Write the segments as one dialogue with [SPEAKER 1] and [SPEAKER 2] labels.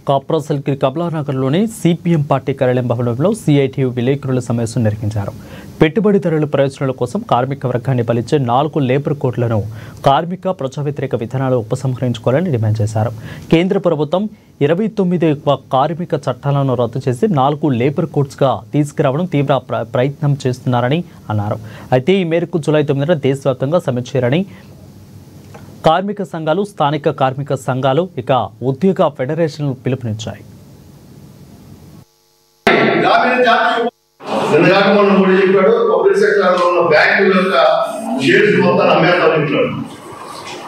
[SPEAKER 1] కాప్రాసల్కి కమలానగర్లోని CPM party కార్యాలయం భవనంలో CITU విలేకరుల సమావేశం నిర్వహించారు. పెట్టుబడిదారుల ప్రయోజనాల కోసం కార్మిక వర్గాన్ని బలిచ్చే 4 లేబర్ కోడ్లను కార్మిక ప్రజా వ్యతిరేక విధానాలు ఉపసంహరించుకోవాలని డిమాండ్ చేశారు. కేంద్ర ప్రభుత్వం 29 కార్మిక చట్టాలను రద్దు చేసి 4 లేబర్ కోడ్స్గా తీసుకురావడం తీవ్ర ప్రయత్నం చేస్తున్నారని అన్నారు. అయితే ఈ మేరకు జూలై 9న దేశవ్యాప్తంగా సమ్మె చేయాలని కార్మిక సంఘాలు, స్థానిక కార్మిక సంఘాలు, ఇక ఉద్యోగ ఫెడరేషన్లు పిలుపునిచ్చాయి.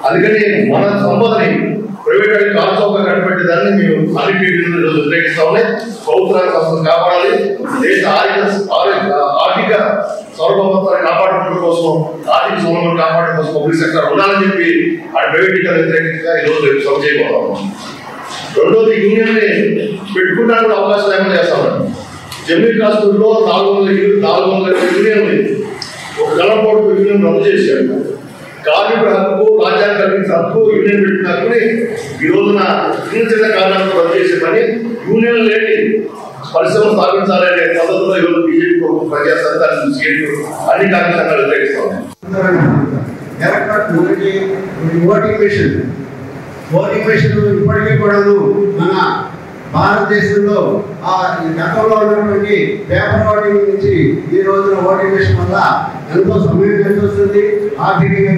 [SPEAKER 2] అందుకని మన సంపదని ప్రైవేట్ కాల్చోగా కనిపెట్టేదాన్ని మేము అన్నింటి వ్యతిరేకిస్తా ఉన్నాయి. ప్రభుత్వానికి సంస్థను కాపాడాలి, దేశ ఆర్థిక సార్వభౌమత్వాన్ని కాపాడడం కోసం, ఆర్థిక సౌలభ్యం కాపాడడం కోసం పబ్లిక్ సెక్టర్ ఉండాలని చెప్పి ఆ ప్రైవేటీకరణ వ్యతిరేకంగా ఈరోజు రేపు సభ చేయబోతాం. రెండోది యూనియన్ ని పెట్టుకుంటానికి అవకాశం లేకుండా చేస్తామండి. జమ్మూ కాశ్మీర్లో 400 యూనియన్ ఉంది. ఒక గణపోటు యూనియన్ రద్దు చేశాడు. కార్మికుల హక్కు, రాజ్యాంగ కల్పించిన హక్కు, యూనియన్ పెట్టిన హక్కుని ఈ రోజున చిన్న కారణాలతో రద్దు చేసే పని, యూనియన్ లేని పరిశ్రమలు స్థాపించాలనే పద్ధతిలో ఈరోజు బీజేపీ ప్రభుత్వం పనిచేస్తారు. అన్ని కార్మిక సంఘాలు వ్యతిరేకిస్తా ఉన్నాయి.
[SPEAKER 3] ఓటింగ్ మెషిన్ ఇప్పటికీ కూడా మన భారతదేశంలో గతంలో ఉన్నటువంటి పేపర్ ఓటింగ్ నుంచి ఈ రోజున ఓటింగ్ మెషిన్ వల్ల ఎంతో సమయం కలిసి వస్తుంది. ఆర్థికంగా